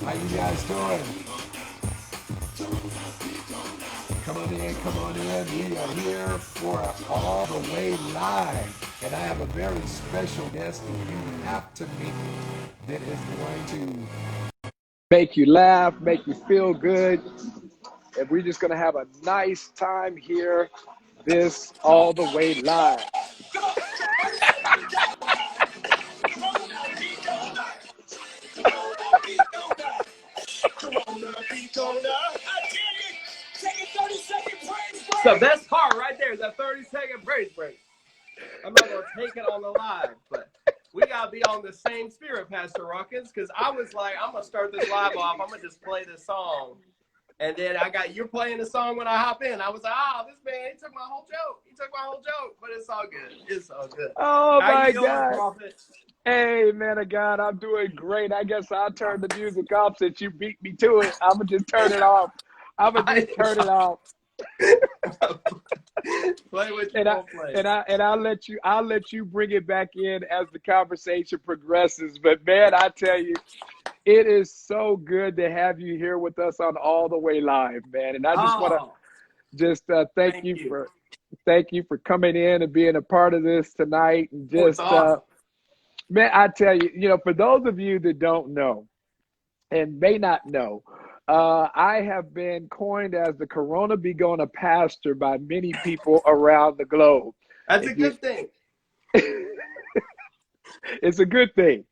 How you guys doing? Come on in, come on in. We are here for All the Way Live. And I have a very special guest that you have to meet that is going to make you laugh, make you feel good. And we're just going to have a nice time here, this All the Way Live. The best part right there is that 30-second praise break. I'm not going to take it on the live, but we got to be on the same spirit, Pastor Ruckins, because I was like, I'm going to start this live off. I'm going to just play this song. And then you're playing the song when I hop in. I was like, this man, he took my whole joke. He took my whole joke, but it's all good. It's all good. Oh, How my you doing, God. Prophet? Hey, man of God, I'm doing great. I guess I'll turn the music off since you beat me to it. I'm going to just turn it off. Play what you want to play. And I'll let you bring it back in as the conversation progresses. But man, I tell you, it is so good to have you here with us on All the Way Live, man. And I just want to thank you for coming in and being a part of this tonight. And just awesome. man, I tell you, for those of you that don't know and may not know, I have been coined as the Corona Be Gonna pastor by many people around the globe. That's a good thing. It's a good thing.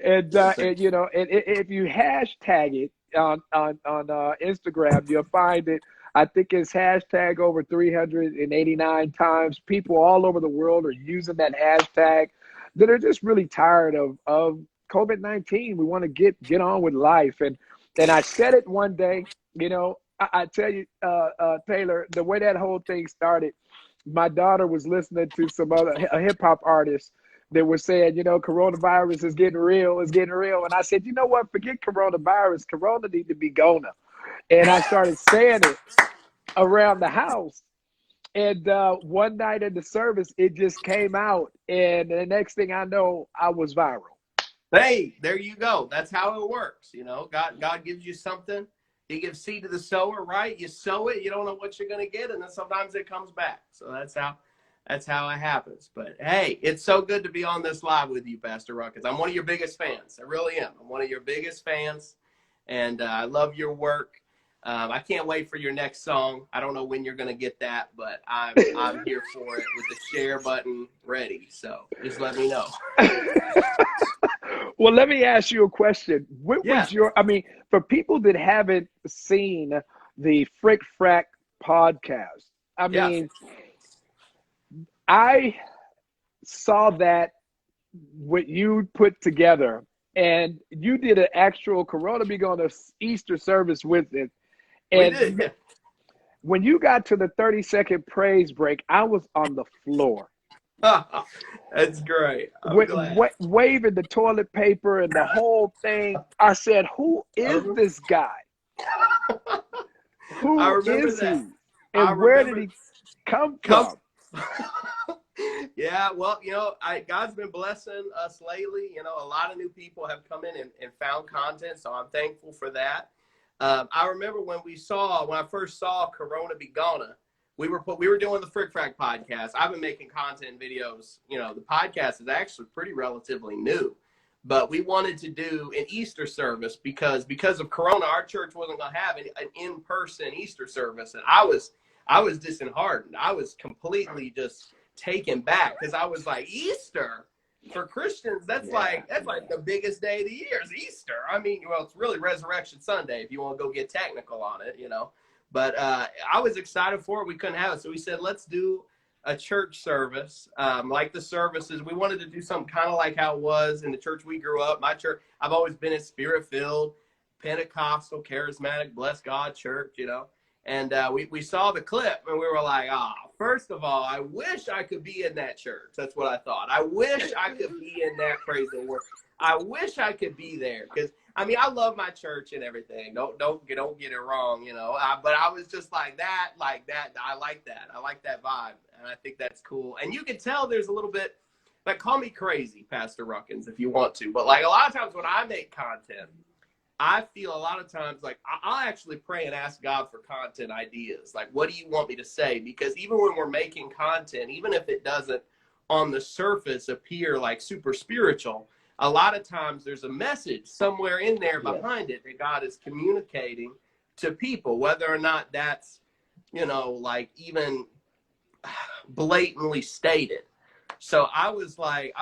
And if you hashtag it on Instagram, you'll find it. I think it's hashtag over 389 times. People all over the world are using that hashtag that are just really tired of COVID-19. We want to get on with life. And I said it one day, I tell you, Taylor, the way that whole thing started, my daughter was listening to some other hip hop artists that were saying, coronavirus is getting real, And I said, you know what? Forget coronavirus. Corona need to be gonna. And I started saying it around the house. And one night in the service, it just came out. And the next thing I know, I was viral. Hey, there you go. That's how it works. God gives you something. He gives seed to the sower, right? You sow it, you don't know what you're going to get, and then sometimes it comes back. So that's how it happens. But hey, it's so good to be on this live with you, Pastor Ruckins. I'm one of your biggest fans. I really am. I'm one of your biggest fans, and I love your work. I can't wait for your next song. I don't know when you're going to get that, but I'm here for it with the share button ready. So just let me know. Well, let me ask you a question. What was for people that haven't seen the Frick Frack podcast, I saw that what you put together, and you did an actual Corona Be Gonna Easter service with it. And when you got to the 30-second praise break, I was on the floor. That's great. Waving the toilet paper and the whole thing. I said, who is this guy? Who is he? And where did he come from? Yeah, well, God's been blessing us lately. A lot of new people have come in and found content, so I'm thankful for that. I remember when I first saw Corona Be Gonna, we were doing the Frick Frack podcast. I've been making content videos. The podcast is actually pretty relatively new, but we wanted to do an Easter service because of Corona, our church wasn't going to have an in-person Easter service, and I was disheartened. I was completely just taken back because I was like, Easter for Christians, that's like the biggest day of the year is Easter. It's really Resurrection Sunday if you want to go get technical on it, But I was excited for it. We couldn't have it. So we said, let's do a church service. Like the services, we wanted to do something kind of like how it was in the church we grew up. My church, I've always been in spirit-filled, Pentecostal, charismatic, bless God church, And we saw the clip and we were like, first of all, I wish I could be in that church. That's what I thought. I wish I could be in that praise and worship. I wish I could be there because I love my church and everything. Don't get it wrong, but I was just like that. I like that. I like that vibe, and I think that's cool. And you can tell there's a little bit. Call me crazy, Pastor Ruckins, if you want to. But a lot of times when I make content, I feel a lot of times like I'll actually pray and ask God for content ideas. Like, what do you want me to say? Because even when we're making content, even if it doesn't on the surface appear like super spiritual, a lot of times there's a message somewhere in there behind it that God is communicating to people, whether or not that's, like even blatantly stated. So I was like,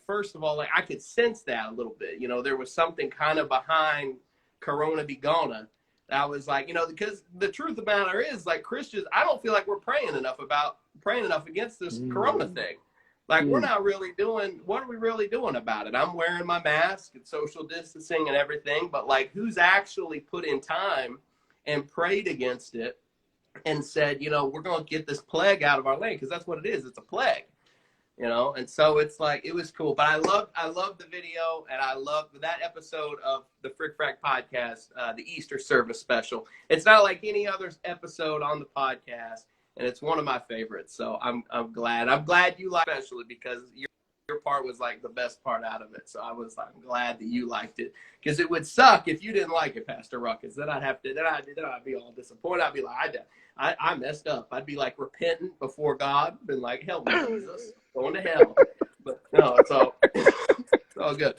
first of all, like I could sense that a little bit, there was something kind of behind Corona Be Gonna. I was like, because the truth of the matter is, like, Christians, I don't feel like we're praying enough against this Corona thing. Like, we're not really doing, what are we really doing about it? I'm wearing my mask and social distancing and everything, but like, who's actually put in time and prayed against it and said, we're going to get this plague out of our land? Because that's what it is. It's a plague. And so it's like, it was cool. But I love the video, and I love that episode of the Frick Frack podcast, the Easter service special. It's not like any other episode on the podcast, and it's one of my favorites. So I'm glad you liked it, especially because your part was like the best part out of it. So I'm glad that you liked it, because it would suck if you didn't like it, Pastor Ruckins. Then I'd be all disappointed. I'd be like, I messed up. I'd be like repentant before God, been like, help me, Jesus, going to hell. But no, it's all good.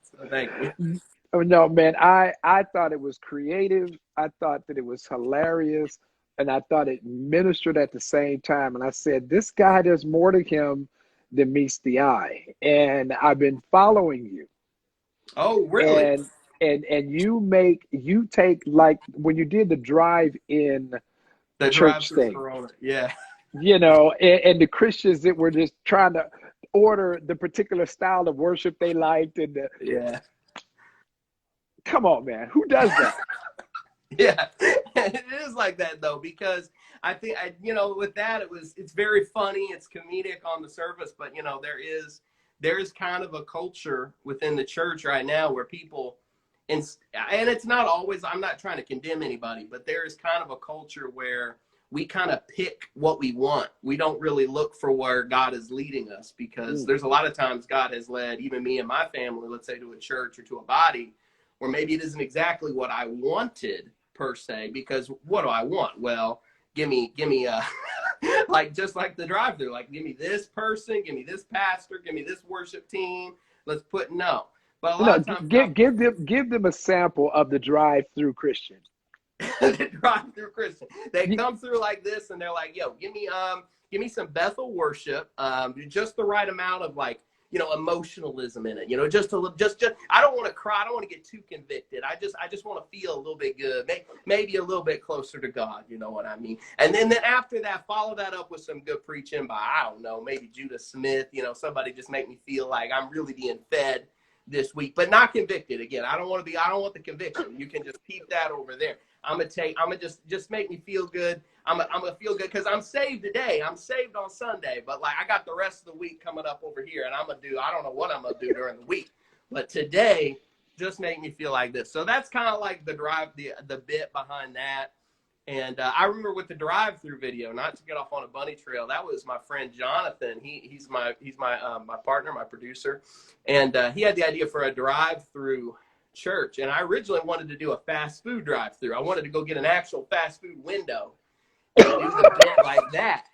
So thank you. Oh, no, man, I thought it was creative. I thought that it was hilarious, and I thought it ministered at the same time. And I said, this guy, there's more to him than meets the eye. And I've been following you. Oh, really? And you take, like, when you did the drive-in church thing. Corona. Yeah. And the Christians that were just trying to order the particular style of worship they liked. Yeah. Come on, man. Who does that? Yeah. It is like that, though, because I think, with that, it's very funny. It's comedic on the surface, but, there is kind of a culture within the church right now where people, and it's not always, I'm not trying to condemn anybody, but there is kind of a culture where we kind of pick what we want. We don't really look for where God is leading us, because there's a lot of times God has led even me and my family, let's say, to a church or to a body where maybe it isn't exactly what I wanted per se, because what do I want? Well, give me like, just like the drive-through, like, give me this person, give me this pastor, give me this worship team. Let's put no. But a lot of times, give them a sample of the drive-through Christian. The drive-through Christian. They come through like this, and they're like, "Yo, give me some Bethel worship, just the right amount of, like, emotionalism in it. Just I don't want to cry. I don't want to get too convicted. I just want to feel a little bit good, maybe a little bit closer to God. You know what I mean? And then after that, follow that up with some good preaching by, I don't know, maybe Judah Smith. Somebody just make me feel like I'm really being fed this week, but not convicted. Again, I don't want the conviction. You can just keep that over there. I'm gonna just make me feel good. I'm gonna feel good because I'm saved today. I'm saved on Sunday, but like, I got the rest of the week coming up over here, and I don't know what I'm gonna do during the week, but today just make me feel like this. So that's kind of like the bit behind that. And I remember with the drive-through video, not to get off on a bunny trail, that was my friend Jonathan. He's my partner, my producer, and he had the idea for a drive-through church. And I originally wanted to do a fast food drive-through. I wanted to go get an actual fast food window and do the bit like that.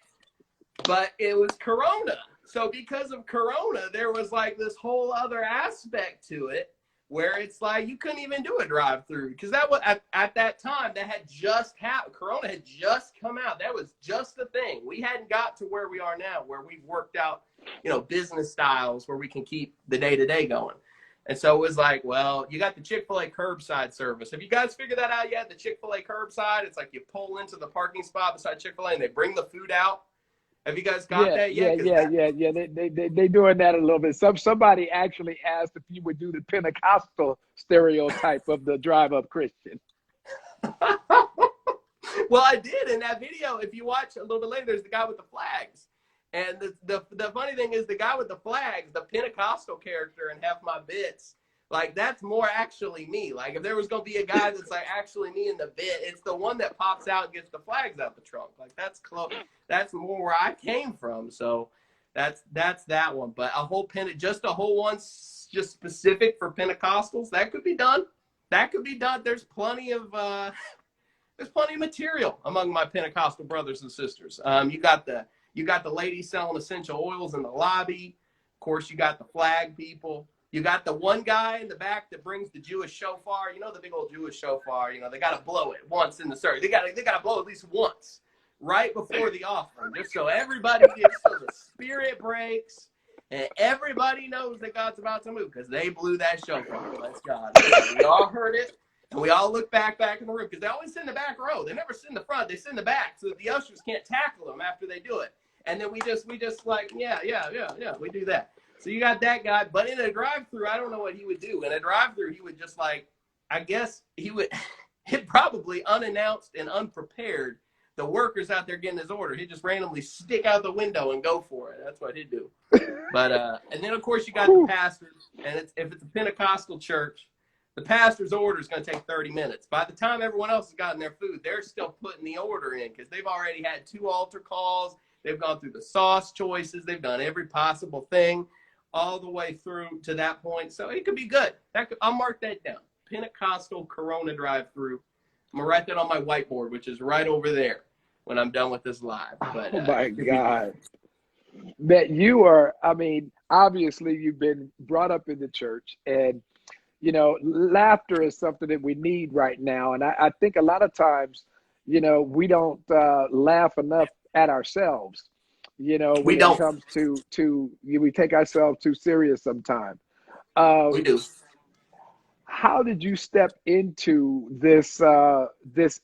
But it was Corona. So because of Corona, there was like this whole other aspect to it, where it's like you couldn't even do a drive-through, because that was at that time that had just happened. Corona had just come out. That was just the thing. We hadn't got to where we are now, where we've worked out, business styles where we can keep the day-to-day going. And so it was like, well, you got the Chick-fil-A curbside service. Have you guys figured that out yet? The Chick-fil-A curbside, it's like you pull into the parking spot beside Chick-fil-A and they bring the food out. Have you guys got that yet? Yeah. They doing that a little bit. Somebody actually asked if you would do the Pentecostal stereotype of the drive-up Christian. Well, I did in that video. If you watch a little bit later, there's the guy with the flags. And the funny thing is, the guy with the flags, the Pentecostal character and Half My Bits, like, that's more actually me. Like, if there was going to be a guy that's like actually me in the bit, it's the one that pops out and gets the flags out the trunk. Like, that's close. That's more where I came from. So that's that one. But just a whole one just specific for Pentecostals, that could be done. that could be done. There's plenty of material among my Pentecostal brothers and sisters. You got the ladies selling essential oils in the lobby. Of course, you got the flag people. You got the one guy in the back that brings the Jewish shofar. You know, the big old Jewish shofar. You know, they got to blow it once in the service. They got to blow it at least once right before the offering, just so everybody gets, so the spirit breaks and everybody knows that God's about to move, because they blew that shofar. Bless God. We all heard it, and we all look back in the room, because they always sit in the back row. They never sit in the front. They sit in the back so that the ushers can't tackle them after they do it. And then we just like, yeah, we do that. So you got that guy, but in a drive-through, I don't know what he would do. In a drive-through, he would just like, I guess he would, he'd probably unannounced and unprepared the workers out there getting his order. He'd just randomly stick out the window and go for it. That's what he'd do. But, and then of course you got the pastors, and if it's a Pentecostal church, the pastor's order is going to take 30 minutes. By the time everyone else has gotten their food, they're still putting the order in, because they've already had 2 altar calls. They've gone through the sauce choices. They've done every possible thing all the way through to that point. So it could be good. I'll mark that down. Pentecostal Corona drive-through. I'm going to write that on my whiteboard, which is right over there when I'm done with this live. But, oh my God. That you are, I mean, obviously you've been brought up in the church, and, you know, laughter is something that we need right now. And I think a lot of times, you know, we don't laugh enough at ourselves. You know, when it comes to we take ourselves too serious sometimes. We do. How did you step into this this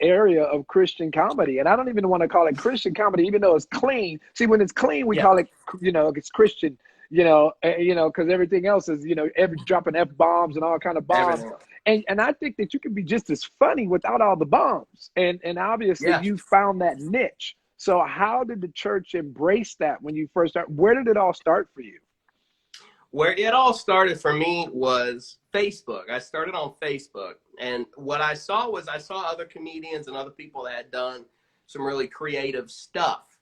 area of Christian comedy? And I don't even want to call it Christian comedy, even though it's clean. See, when it's clean, we call it, you know, it's Christian. You know, because everything else is, you know, dropping F-bombs and all kind of bombs. And I think that you can be just as funny without all the bombs. And obviously you found that niche. So how did the church embrace that when you first started? Where did it all start for you? Where it all started for me was Facebook. I started on Facebook. And what I saw was other comedians and other people that had done some really creative stuff.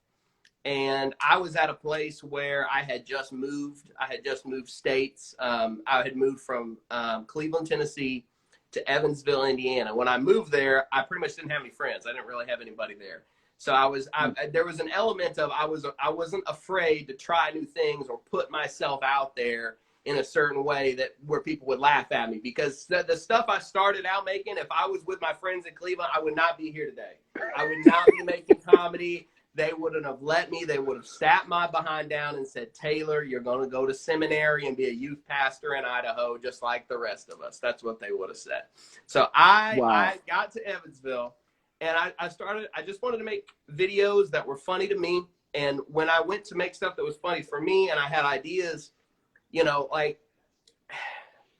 And I was at a place where I had just moved. I had just moved states. I had moved from Cleveland, Tennessee to Evansville, Indiana. When I moved there, I pretty much didn't have any friends. I didn't really have anybody there. So there was an element of I wasn't afraid to try new things or put myself out there in a certain way where people would laugh at me, because the stuff I started out making, if I was with my friends in Cleveland, I would not be here today. I would not be making comedy. They wouldn't have let me. They would have sat my behind down and said, Taylor, you're going to go to seminary and be a youth pastor in Idaho, just like the rest of us. That's what they would have said. So I got to Evansville, and I just wanted to make videos that were funny to me. And when I went to make stuff that was funny for me, and I had ideas, you know, like,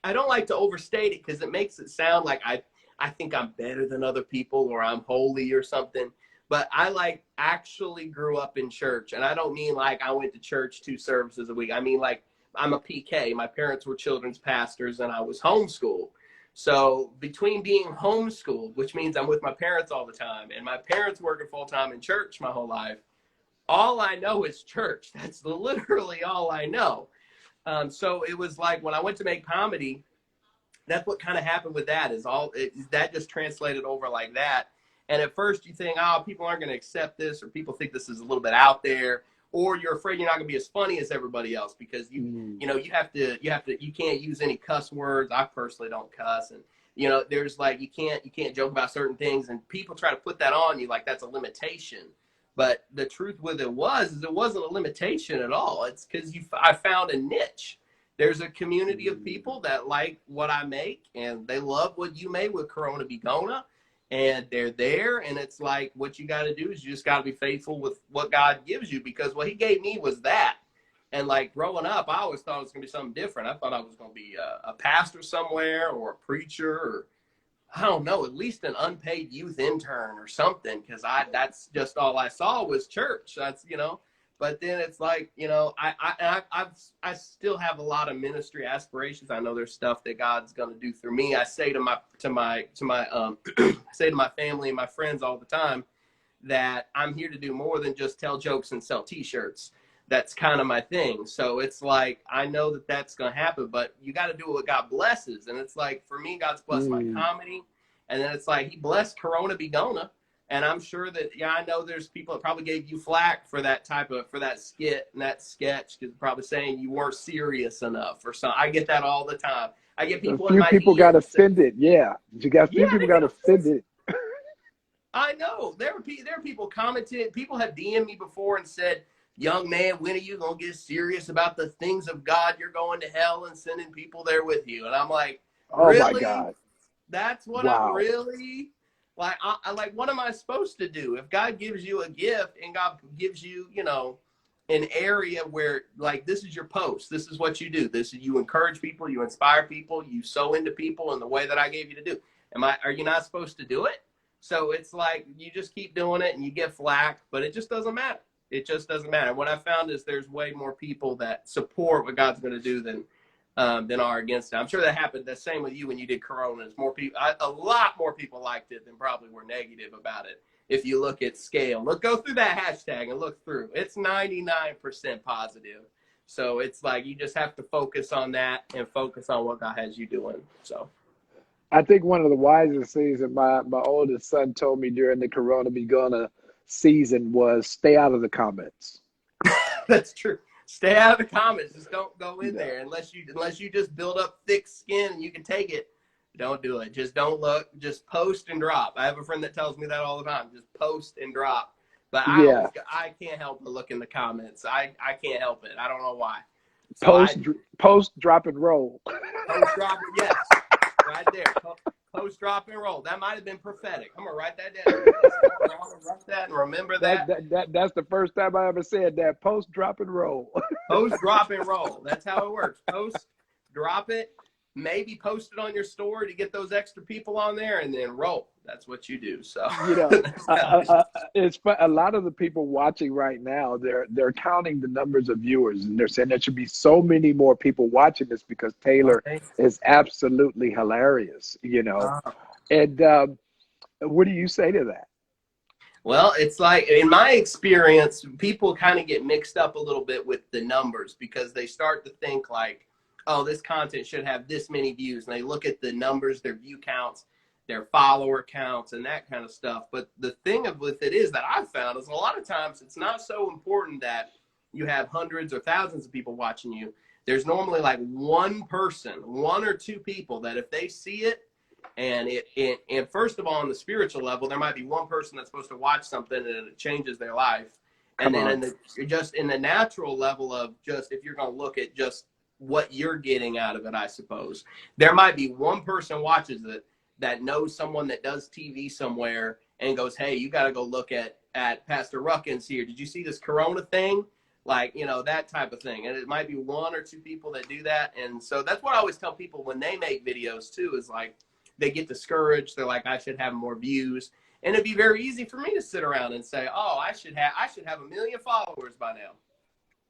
I don't like to overstate it, because it makes it sound like I think I'm better than other people, or I'm holy or something. But I actually grew up in church. And I don't mean like I went to church 2 services a week. I mean, like, I'm a PK. My parents were children's pastors, and I was homeschooled. So between being homeschooled, which means I'm with my parents all the time, and my parents working full time in church my whole life, all I know is church. That's literally all I know. So it was like, when I went to make comedy, that's what kind of happened with that, that just translated over like that. And at first you think, oh, people aren't going to accept this, or people think this is a little bit out there, or you're afraid you're not going to be as funny as everybody else, because you can't use any cuss words. I personally don't cuss. And, you know, there's like, you can't joke about certain things, and people try to put that on you like that's a limitation. But the truth with it wasn't a limitation at all. It's because I found a niche. There's a community of people that like what I make, and they love what you made with Corona Be Gonna. And they're there, and it's like, what you got to do is you just got to be faithful with what God gives you, because what he gave me was that. And like growing up, I always thought it was going to be something different. I thought I was going to be a pastor somewhere, or a preacher, or I don't know, at least an unpaid youth intern or something, because that's just all I saw was church. That's, you know. But then it's like, you know, I still have a lot of ministry aspirations. I know there's stuff that God's going to do through me. I say to my say to my family and my friends all the time that I'm here to do more than just tell jokes and sell T-shirts. that's kind of my thing. So it's like, I know that that's going to happen, but you got to do what God blesses. And it's like, for me, God's blessed my comedy. And then it's like, he blessed Corona Be Gonna. And I'm sure that, yeah, I know there's people that probably gave you flack for that for that skit and that sketch, because probably saying you weren't serious enough or something. I get that all the time. I get people a few people got offended. Yeah. You got a few people got offended. I know. There are people commented. People have DM'd me before and said, young man, when are you going to get serious about the things of God? You're going to hell and sending people there with you. And I'm like, really? Oh, my God. That's what Wow. I'm really... Like, like, what am I supposed to do? If God gives you a gift and God gives you, you know, an area where, like, this is your post. This is what you do. This is, you encourage people. You inspire people. You sow into people in the way that I gave you to do. Are you not supposed to do it? So it's like, you just keep doing it and you get flack, but it just doesn't matter. It just doesn't matter. What I found is there's way more people that support what God's going to do than are against it. I'm sure that happened the same with you when you did Corona. More people, a lot more people liked it than probably were negative about it. If you look at scale, go through that hashtag and look through. It's 99% positive. So it's like, you just have to focus on that and focus on what God has you doing. So I think one of the wisest things that my oldest son told me during the Corona Be Gonna season was stay out of the comments. That's true. Stay out of the comments. Just don't go in there unless you just build up thick skin and you can take it. Don't do it. Just don't look. Just post and drop. I have a friend that tells me that all the time. Just post and drop. But I can't help but look in the comments. I can't help it. I don't know why. So post, drop, and roll. Post, drop, yes. Right there. Post, drop, and roll. That might have been prophetic. I'm going to write that down. Write that and remember that. That's the first time I ever said that. Post, drop, and roll. Post, drop, and roll. That's how it works. Post, drop it. Maybe post it on your story to get those extra people on there, and then roll. That's what you do. So, you know, it's a lot of the people watching right now. They're counting the numbers of viewers, and they're saying there should be so many more people watching this because Taylor is absolutely hilarious. You know, and what do you say to that? Well, it's like, in my experience, people kind of get mixed up a little bit with the numbers because they start to think like, oh, this content should have this many views. And they look at the numbers, their view counts, their follower counts, and that kind of stuff. But the thing with it is that I've found is a lot of times it's not so important that you have hundreds or thousands of people watching you. There's normally like one person, one or two people that if they see it, and first of all, on the spiritual level, there might be one person that's supposed to watch something and it changes their life. And then in the natural level of just, if you're going to look at just what you're getting out of it, I suppose, there might be one person watches it that knows someone that does TV somewhere and goes, hey, you got to go look at Pastor Ruckins here. Did you see this Corona thing? Like, you know, that type of thing. And it might be one or two people that do that. And so that's what I always tell people when they make videos too, is like, they get discouraged. They're like, I should have more views. And it'd be very easy for me to sit around and say, oh, I should have 1 million followers by now.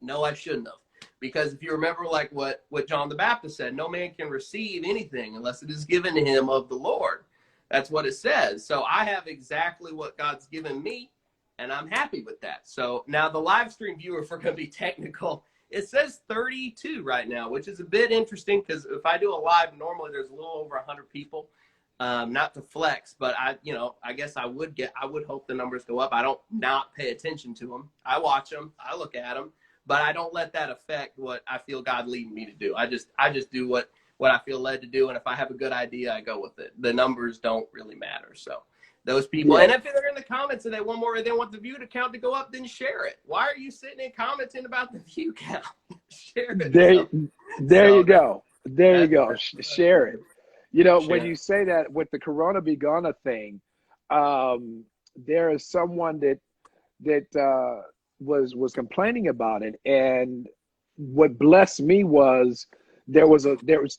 No, I shouldn't have. Because if you remember, like what John the Baptist said, no man can receive anything unless it is given to him of the Lord. That's what it says. So I have exactly what God's given me, and I'm happy with that. So now the live stream viewer, if we're going to be technical, it says 32 right now, which is a bit interesting because if I do a live, normally there's a little over 100 people. Not to flex, but I guess I would hope the numbers go up. I don't not pay attention to them. I watch them. I look at them. But I don't let that affect what I feel God leading me to do. I just do what I feel led to do, and if I have a good idea, I go with it. The numbers don't really matter. So those people, and if they're in the comments and they want the view count to go up, then share it. Why are you sitting and commenting about the view count? Share it. There you go. There you go. Share it. You know, when you say that with the Corona Be Gonna thing, there is someone that was complaining about it, and what blessed me was there was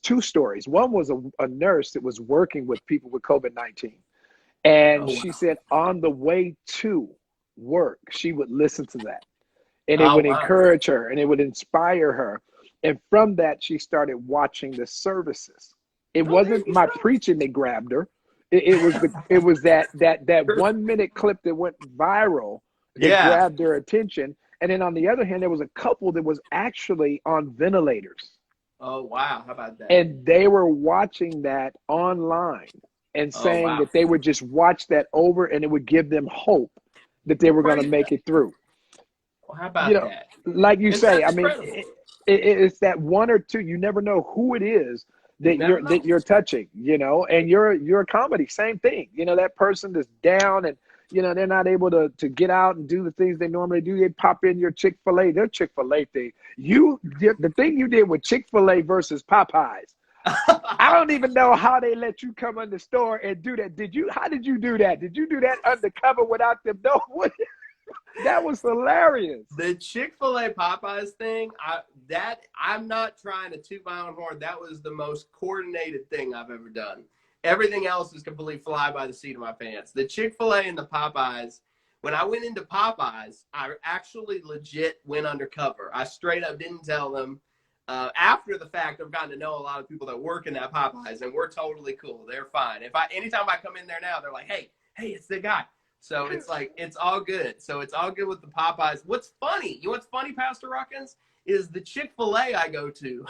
two stories. One was a nurse that was working with people with COVID-19, and she said on the way to work she would listen to that, and it would encourage her and it would inspire her, and from that she started watching the services. It wasn't my preaching that grabbed her. It was that 1 minute clip that went viral. It grabbed their attention, And then on the other hand, there was a couple that was actually on ventilators. Oh, wow. How about that? And they were watching that online and Oh, saying wow. that they would just watch that over and it would give them hope that they Well, were going to praise make God. it through. Well, how You about know, that? like you say, That's I mean, incredible. it's that one or two. You never know who it is You never that know. you're touching. You know, and you're a comedy, same thing. You know, that person that's down and you know they're not able to get out and do the things they normally do. They pop in your Chick-fil-A, their Chick-fil-A thing. The thing you did with Chick-fil-A versus Popeyes. I don't even know how they let you come in the store and do that. How did you do that? Did you do that undercover without them knowing? That was hilarious. The Chick-fil-A Popeyes thing, I'm not trying to toot my own horn. That was the most coordinated thing I've ever done. Everything else is completely fly by the seat of my pants. The Chick-fil-A and the Popeyes, when I went into Popeyes, I actually legit went undercover. I straight up didn't tell them. After the fact, I've gotten to know a lot of people that work in that Popeyes, and we're totally cool. They're fine. Anytime I come in there now, they're like, hey, it's the guy. So it's like, it's all good. So it's all good with the Popeyes. What's funny, you know what's funny, Pastor Ruckins, is the Chick-fil-A I go to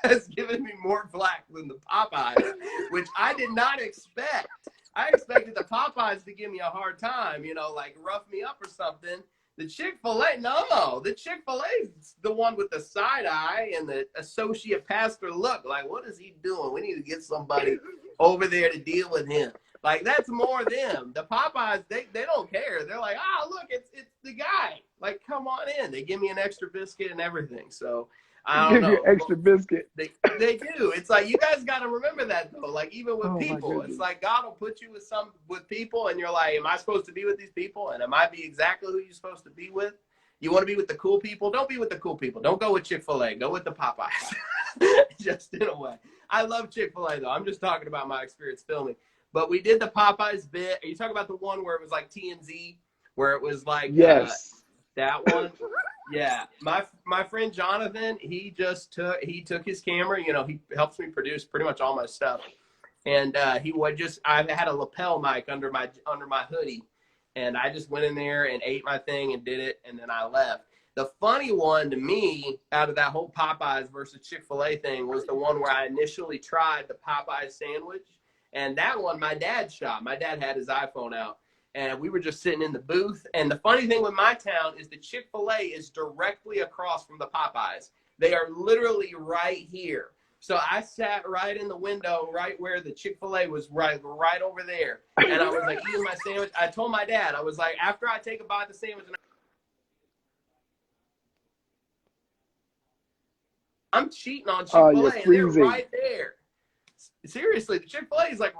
has given me more flack than the Popeyes, which I did not expect. I expected the Popeyes to give me a hard time, you know, like rough me up or something. The Chick-fil-A, no. The Chick-fil-A is the one with the side eye and the associate pastor look. Like, what is he doing? We need to get somebody over there to deal with him. Like, that's more them. The Popeyes, they don't care. They're like, look, it's the guy. Like, come on in. They give me an extra biscuit and everything. So, I don't Give you know. extra biscuit. They do. It's like, you guys got to remember that, though. Like, even with Oh my people, goodness. it's like God will put you with people, and you're like, am I supposed to be with these people? And am I be exactly who you're supposed to be with? You want to be with the cool people? Don't be with the cool people. Don't go with Chick-fil-A. Go with the Popeyes. Just in a way. I love Chick-fil-A, though. I'm just talking about my experience filming. But we did the Popeyes bit. Are you talking about the one where it was like TNZ, where it was like Yes. that one? Yeah. My friend Jonathan, he took his camera. You know, he helps me produce pretty much all my stuff. And I had a lapel mic under my hoodie, and I just went in there and ate my thing and did it, and then I left. The funny one to me out of that whole Popeyes versus Chick-fil-A thing was the one where I initially tried the Popeyes sandwich. And that one, my dad shot. My dad had his iPhone out, and we were just sitting in the booth. And the funny thing with my town is the Chick-fil-A is directly across from the Popeyes. They are literally right here. So I sat right in the window, right where the Chick-fil-A was, right over there. And I was like eating my sandwich. I told my dad, I was like, after I take a bite of the sandwich, I'm cheating on You're Chick-fil-A, and they're freezing. right there. Seriously, the Chick-fil-A is like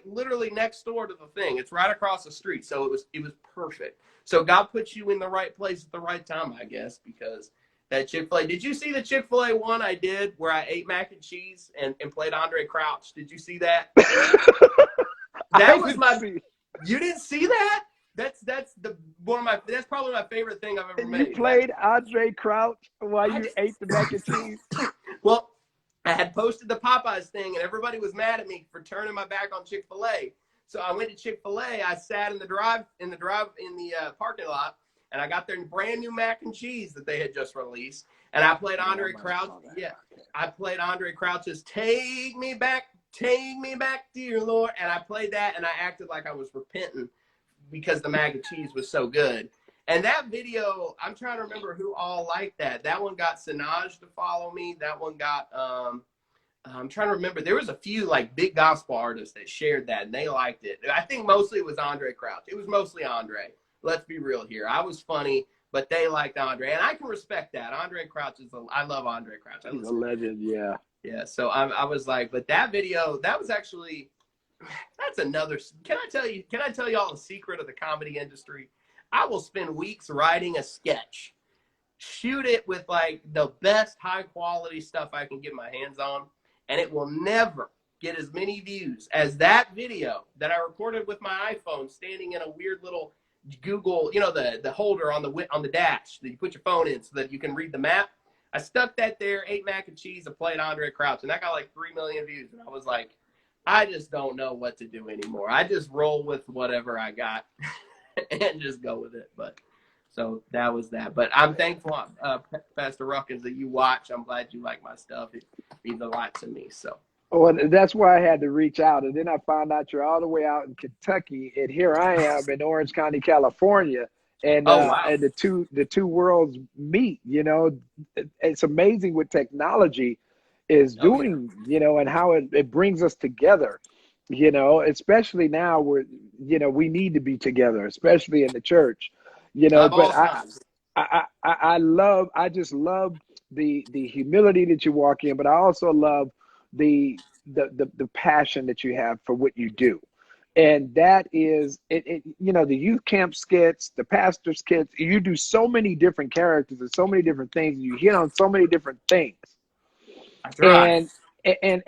literally next door to the thing. It's right across the street. So it was perfect. So God put you in the right place at the right time, I guess, because that Chick-fil-A. Did you see the Chick-fil-A one I did where I ate mac and cheese and played Andre Crouch? Did you see that? You didn't see that? That's probably my favorite thing I've ever made. You played Andre Crouch while you ate the mac and cheese? Well, I had posted the Popeyes thing, and everybody was mad at me for turning my back on Chick-fil-A. So I went to Chick-fil-A. I sat in the parking lot, and I got their brand new mac and cheese that they had just released. And I played Andre Crouch. Yeah, I played Andre Crouch's "Take Me Back, Dear Lord," and I played that, and I acted like I was repenting because the mac and cheese was so good. And that video, I'm trying to remember who all liked that. That one got Sinaj to follow me. That one got, I'm trying to remember. There was a few like big gospel artists that shared that, and they liked it. I think mostly it was Andre Crouch. It was mostly Andre. Let's be real here. I was funny, but they liked Andre, and I can respect that. Andre Crouch I love Andre Crouch. He's a legend, yeah. Yeah, so I was like, but that video, that was actually, that's another, can I tell y'all a secret of the comedy industry? I will spend weeks writing a sketch, shoot it with like the best high quality stuff I can get my hands on, and it will never get as many views as that video that I recorded with my iPhone standing in a weird little Google, you know, the holder on the dash that you put your phone in so that you can read the map. I stuck that there, ate mac and cheese, and played Andre Crouch, and that got like 3 million views. And I was like, I just don't know what to do anymore. I just roll with whatever I got and just go with it. But So that was that. But I'm thankful, Pastor Ruckins, that you watch. I'm glad you like my stuff. It means a lot to me. So. Well, that's why I had to reach out. And then I found out you're all the way out in Kentucky, and here I am in Orange County, California. Oh, wow. And the two worlds meet, it's amazing what technology is Oh, yeah. doing, and how it brings us together, especially now where, we need to be together, especially in the church, Of but all times. I just love the humility that you walk in, but I also love the passion that you have for what you do. And that is the youth camp skits, the pastor skits, you do so many different characters and so many different things, and you hit on so many different things. That's right. And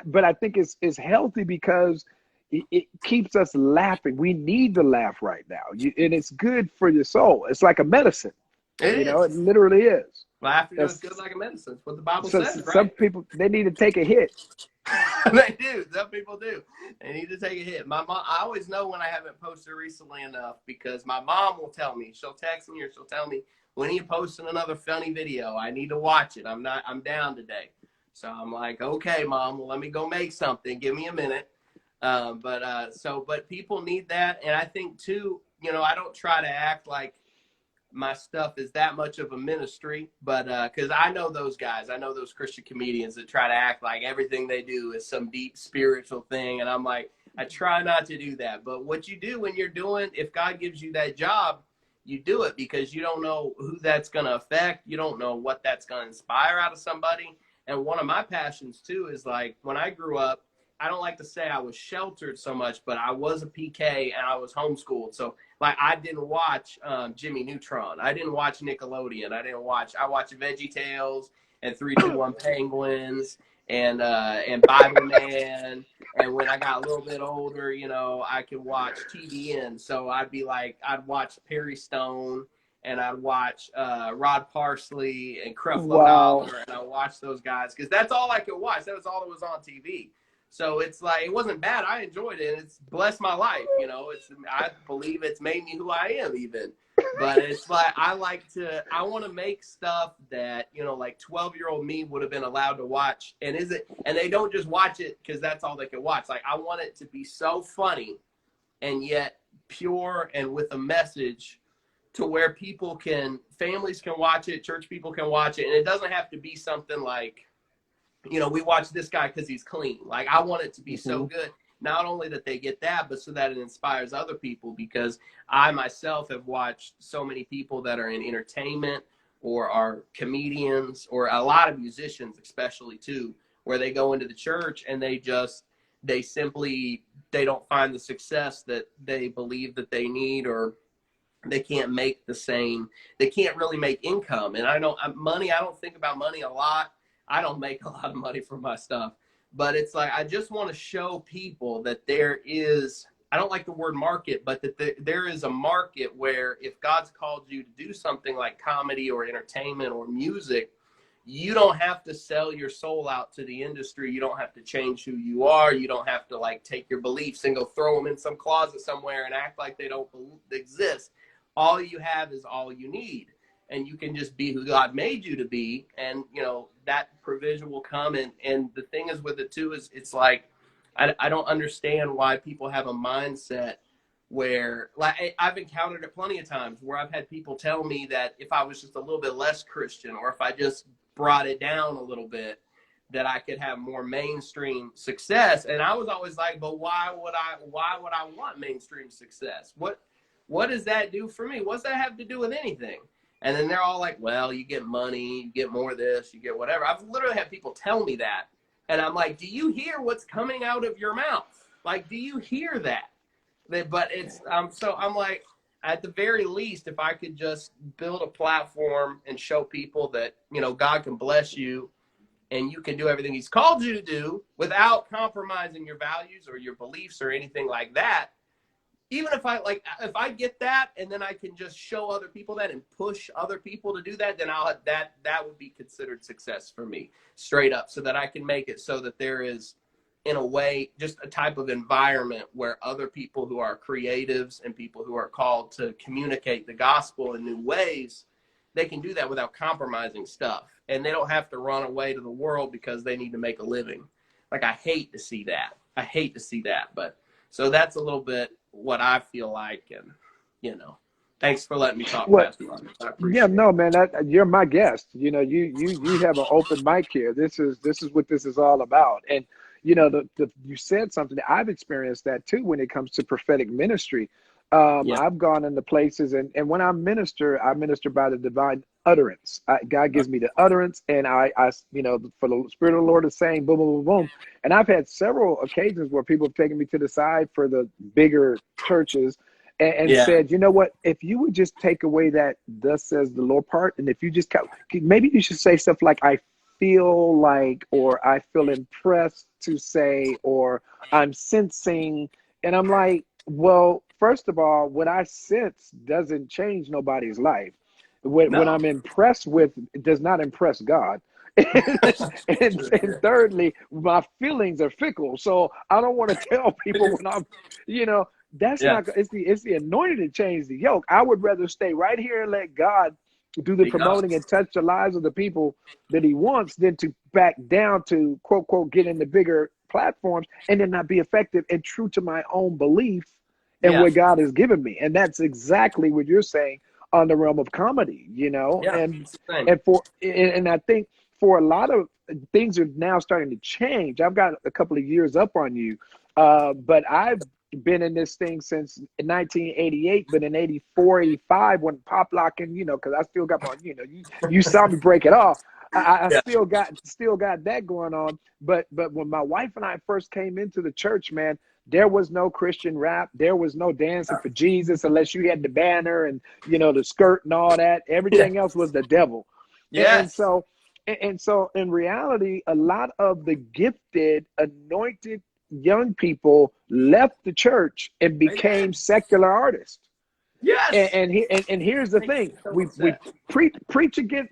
but I think it's healthy because it keeps us laughing. We need to laugh right now. And it's good for your soul. It's like a medicine. It It is. literally is. Laughter is good That's, like a medicine. That's what the Bible so says, some right? people, they need to take a hit. They do. Some people do. They need to take a hit. My mom, I always know when I haven't posted recently enough because my mom will tell me. She'll text me or she'll tell me, when are you posting another funny video? I need to watch it. I'm down today. So I'm like, okay, Mom, well, let me go make something. Give me a minute. But people need that. And I think too, I don't try to act like my stuff is that much of a ministry, but because I know those guys, I know those Christian comedians that try to act like everything they do is some deep spiritual thing, and I'm like, I try not to do that. But what you do when you're doing, if God gives you that job, you do it because you don't know who that's going to affect. You don't know what that's going to inspire out of somebody. And one of my passions too is like when I grew up, I don't like to say I was sheltered so much, but I was a PK and I was homeschooled. So like I didn't watch Jimmy Neutron. I didn't watch Nickelodeon. I watched VeggieTales and 3-2-1 Penguins and Bible Man. And when I got a little bit older, I could watch TVN. So I'd watch Perry Stone and I'd watch Rod Parsley and Creflo Wow. Dollar, and I watched those guys because that's all I could watch. That was all that was on TV. So it's like, it wasn't bad. I enjoyed it. It's blessed my life. I believe it's made me who I am even. But it's like, I want to make stuff that, like 12-year-old me would have been allowed to watch. And they don't just watch it because that's all they can watch. Like, I want it to be so funny and yet pure and with a message to where families can watch it, church people can watch it. And it doesn't have to be something like, we watch this guy because he's clean. Like, I want it to be so good, not only that they get that, but so that it inspires other people, because I myself have watched so many people that are in entertainment or are comedians or a lot of musicians, especially too, where they go into the church and they don't find the success that they believe that they need, or they can't really make income. And I don't think about money a lot. I don't make a lot of money from my stuff, but it's like, I just want to show people that there is, I don't like the word market, but that there is a market where if God's called you to do something like comedy or entertainment or music, you don't have to sell your soul out to the industry. You don't have to change who you are. You don't have to like take your beliefs and go throw them in some closet somewhere and act like they don't exist. All you have is all you need. And you can just be who God made you to be. And, that provision will come. And the thing is with it too, is it's like, I don't understand why people have a mindset where, like, I've encountered it plenty of times where I've had people tell me that if I was just a little bit less Christian, or if I just brought it down a little bit, that I could have more mainstream success. And I was always like, but why would I want mainstream success? What does that do for me? What's that have to do with anything? And then they're all like, well, you get money, you get more of this, you get whatever. I've literally had people tell me that. And I'm like, do you hear what's coming out of your mouth? Like, do you hear that? But so I'm like, at the very least, if I could just build a platform and show people that, God can bless you and you can do everything he's called you to do without compromising your values or your beliefs or anything like that. Even if I get that, and then I can just show other people that and push other people to do that, then that would be considered success for me, straight up, so that I can make it so that there is in a way, just a type of environment where other people who are creatives and people who are called to communicate the gospel in new ways, they can do that without compromising stuff. And they don't have to run away to the world because they need to make a living. Like, I hate to see that. I hate to see that. But so that's a little bit what I feel like. And, you know, thanks for letting me talk, Well, Pastor Ruckins. I yeah, appreciate it. no, man, you're my guest. You know, you have an open mic here. This is what this is all about. And you know, you said something that I've experienced that too when it comes to prophetic ministry. Yeah. I've gone into places, and when I minister by the divine utterance. God gives me the utterance, and I, you know, for the Spirit of the Lord is saying, boom, boom, boom, boom. And I've had several occasions where people have taken me to the side for the bigger churches and Yeah. said, you know what, if you would just take away that thus says the Lord part, and if you just maybe you should say stuff like I feel like, or I feel impressed to say, or I'm sensing. And I'm like, well, first of all, what I sense doesn't change nobody's life. What No. I'm impressed with does not impress God. and, and thirdly, my feelings are fickle. So I don't want to tell people when I'm, you know, that's Yeah. not, it's the anointing to change the yoke. I would rather stay right here and let God do the Because, promoting and touch the lives of the people that he wants than to back down to quote, quote, get into bigger platforms and then not be effective and true to my own belief and yeah. what God has given me. And that's exactly what you're saying on the realm of comedy, you know, Yeah. and, It's the same. and I think for a lot of things are now starting to change. I've got a couple of years up on you, but I've been in this thing since 1988, but in 84, 85, when pop locking, you know, because I still got my, you know, you saw me break it off. I Yeah. still got that going on. But when my wife and I first came into the church, man, there was no Christian rap. There was no dancing for Jesus unless you had the banner and, you know, the skirt and all that. Yeah. Everything else was the devil. And Yes. so in reality, a lot of the gifted, anointed young people left the church and became Amen. secular artists. And Yes. and here's the Makes thing: total we sense.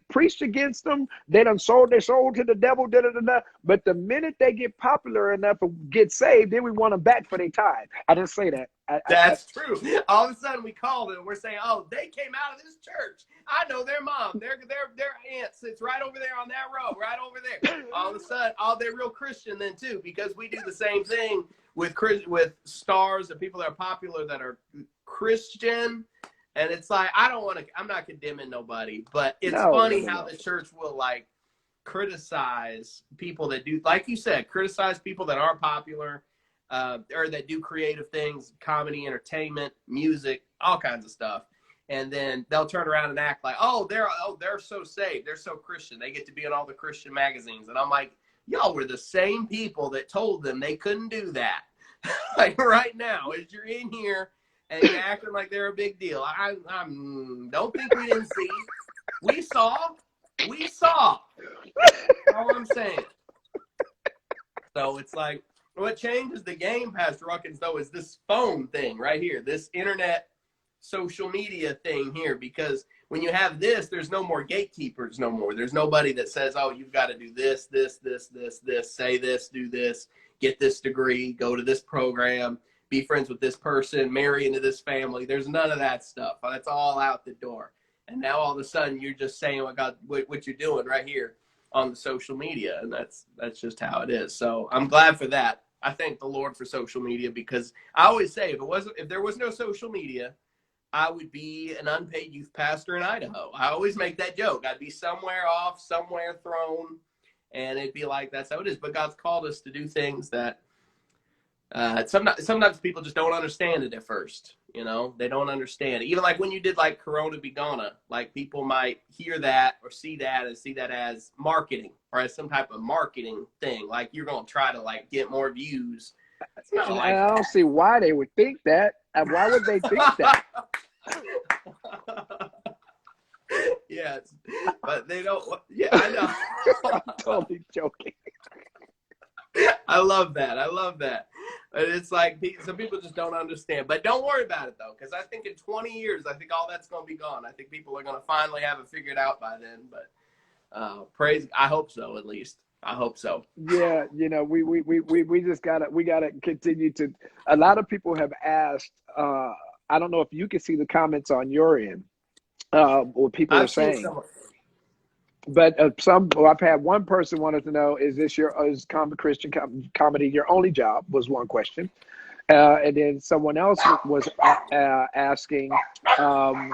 preached against them. They done sold their soul to the devil. Da, da, da, da. But the minute they get popular enough and get saved, then we want them back for their tithe. I didn't say that. That's true. All of a sudden, we called it and we're saying, "Oh, they came out of this church. I know their mom. Their aunt sits right over there on that row, right over there." All of a sudden, oh, they're real Christian then too, because we do the same thing with stars and people that are popular that are Christian. And it's like, I'm not condemning nobody, but it's No, no, funny no, how no. the church will like criticize people that do, like you said, criticize people that are popular, or that do creative things, comedy, entertainment, music, all kinds of stuff. And then they'll turn around and act like, they're so saved, they're so Christian, they get to be in all the Christian magazines. And I'm like, y'all were the same people that told them they couldn't do that. Like right now, as you're in here and you're acting like they're a big deal. I don't think we didn't see. We saw. We saw. All I'm saying. So it's like, what changes the game, Pastor Ruckins, though, is this phone thing right here, this internet social media thing here. Because when you have this, there's no more gatekeepers no more. There's nobody that says, oh, you've got to do this, say this, do this, get this degree, go to this program, be friends with this person, marry into this family. There's none of that stuff. That's all out the door. And now all of a sudden you're just saying what you're doing right here on the social media, and that's just how it is. So I'm glad for that. I thank the Lord for social media, because I always say if there was no social media, I would be an unpaid youth pastor in Idaho. I always make that joke. I'd be somewhere off, somewhere thrown, and it'd be like, that's how it is. But God's called us to do things that sometimes people just don't understand it at first. You know, they don't understand it. Even like when you did like Corona Be Gonna, like people might hear that or see that and see that as marketing or as some type of marketing thing. Like you're going to try to like get more views. It's not And like I don't see why they would think that. And why would they think that? Yes, but they don't. Yeah, I know. I'm totally joking. I love that. I love that. But it's like some people just don't understand. But don't worry about it, though, because I think in 20 years, I think all that's going to be gone. I think people are going to finally have it figured out by then. But I hope so, at least. I hope so. Yeah, we just gotta continue to. A lot of people have asked. I don't know if you can see the comments on your end, what people are I've seen saying, some. but I've had one person wanted to know: Is this Christian comedy your only job? Was one question, and then someone else was asking, "Are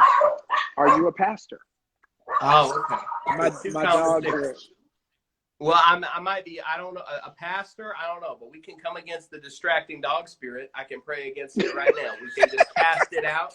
you a pastor?" Oh, okay. My Two my dogs conversations. are. Well, I might be, I don't know, a pastor, I don't know, but we can come against the distracting dog spirit. I can pray against it right now. We can just cast it out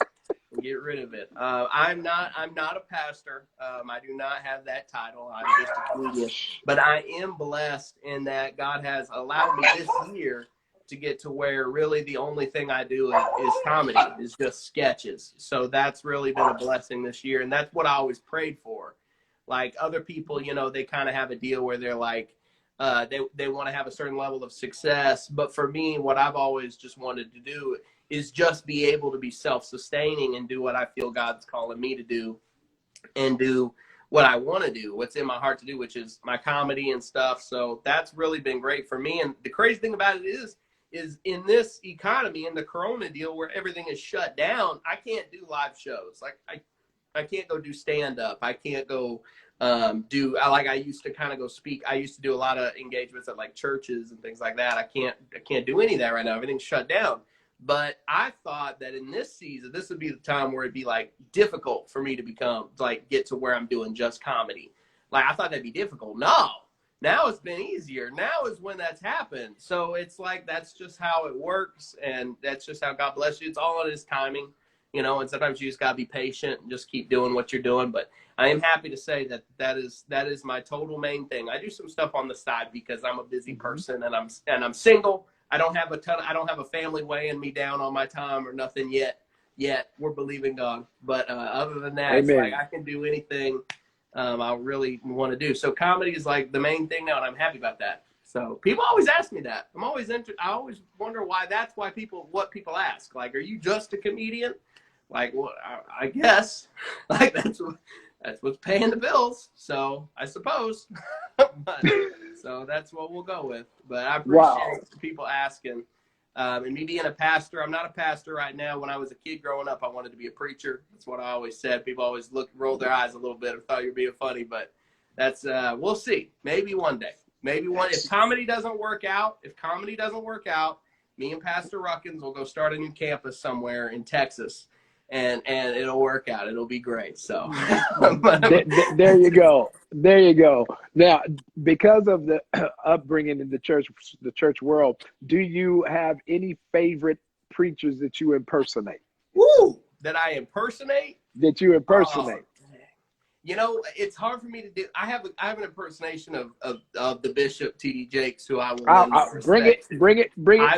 and get rid of it. I'm not a pastor. I do not have that title. I'm just a comedian. But I am blessed in that God has allowed me this year to get to where really the only thing I do is comedy, is just sketches. So that's really been a blessing this year. And that's what I always prayed for. Like other people, they kind of have a deal where they're like, they want to have a certain level of success. But for me, what I've always just wanted to do is just be able to be self-sustaining and do what I feel God's calling me to do, and do what I want to do, what's in my heart to do, which is my comedy and stuff. So that's really been great for me. And the crazy thing about it is in this economy, in the Corona deal where everything is shut down, I can't do live shows. Like I can't go do stand up. I can't go I used to kind of go speak. I used to do a lot of engagements at like churches and things like that. I can't do any of that right now. Everything's shut down. But I thought that in this season, this would be the time where it'd be like difficult for me to get to where I'm doing just comedy. Like I thought that'd be difficult. No, now it's been easier. Now is when that's happened. So it's like, that's just how it works. And that's just how God bless you. It's all in his timing. And sometimes you just gotta be patient and just keep doing what you're doing. But I am happy to say that is my total main thing. I do some stuff on the side because I'm a busy person and I'm single. I don't have a family weighing me down on my time or nothing yet. We're believing God. But other than that, Amen. It's like I can do anything I really want to do. So comedy is like the main thing now, and I'm happy about that. So people always ask me that. I always wonder why people ask. Like, are you just a comedian? Like, well, I guess, like that's what's paying the bills. So I suppose, so that's what we'll go with. But I appreciate people asking, and me being a pastor. I'm not a pastor right now. When I was a kid growing up, I wanted to be a preacher. That's what I always said. People always rolled their eyes a little bit and thought you were being funny, but that's we'll see. Maybe one day. If comedy doesn't work out, me and Pastor Ruckins will go start a new campus somewhere in Texas. And it'll work out. It'll be great. So there you go. There you go. Now, because of the upbringing in the church world, do you have any favorite preachers that you impersonate? Woo! That I impersonate? That you impersonate? It's hard for me to do. I have an impersonation of the Bishop T.D. Jakes, who I will lend my respect to. Bring it. I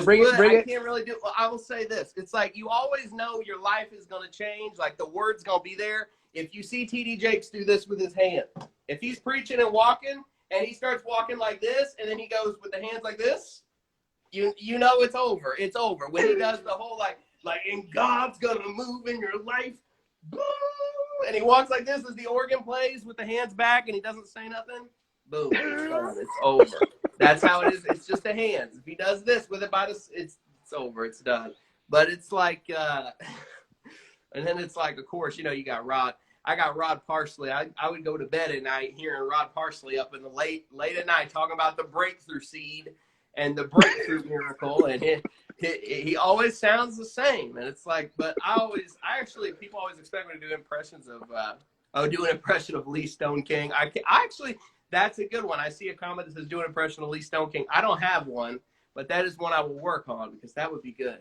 can't really do. Well, I will say this: it's like you always know your life is going to change. Like the word's going to be there. If you see T.D. Jakes do this with his hand, if he's preaching and walking, and he starts walking like this, and then he goes with the hands like this, you know it's over. It's over when he does the whole like, and God's going to move in your life. Boom. And he walks like this as the organ plays with the hands back and he doesn't say nothing. Boom. It's done. It's over. That's how it is. It's just the hands. If he does this with it it's over. It's done. But it's like, and then it's like, of course, you got Rod. I got Rod Parsley. I would go to bed at night hearing Rod Parsley up in the late at night talking about the breakthrough seed and the breakthrough miracle. And he always sounds the same, and it's like, but people always expect me to do impressions of, do an impression of Lee Stone King. I actually, that's a good one. I see a comment that says do an impression of Lee Stone King. I don't have one, but that is one I will work on because that would be good.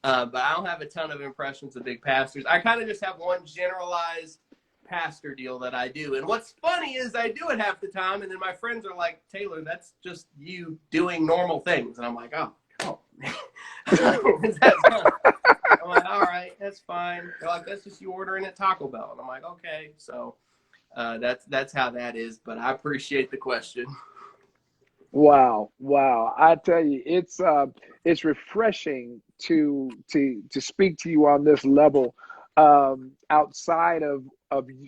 But I don't have a ton of impressions of big pastors. I kind of just have one generalized pastor deal that I do. And what's funny is I do it half the time, and then my friends are like, Taylor, that's just you doing normal things. And I'm like, oh. I'm like, all right, that's fine. They're like, that's just you ordering at Taco Bell. And I'm like, okay. So that's how that is. But I appreciate the question. Wow. I tell you, it's refreshing to speak to you on this level, outside of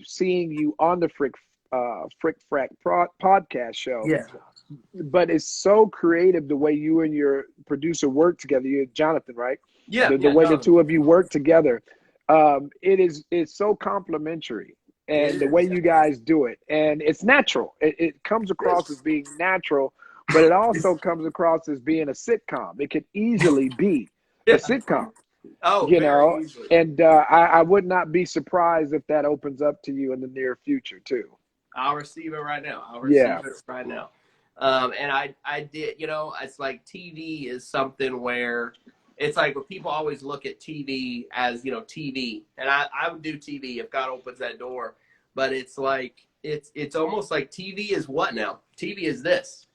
seeing you on the Frick Frack podcast show. Yeah. but it's so creative the way you and your producer work together. You, Jonathan, right? Yeah, The yeah, way the Jonathan. two of you work together, it's so complimentary, It and the way is. you guys do it, and it's natural. It comes across as being natural, but it also comes across as being a sitcom. It could easily be a Yeah. sitcom, Oh, you very know. easily. And I would not be surprised if that opens up to you in the near future too. I'll receive it right now. I'll receive Yeah. it right now. And I did, you know, it's like TV is something where it's like when people always look at TV as, you know, TV, and I would do TV if God opens that door, but it's like, it's almost like TV is what now? TV is this.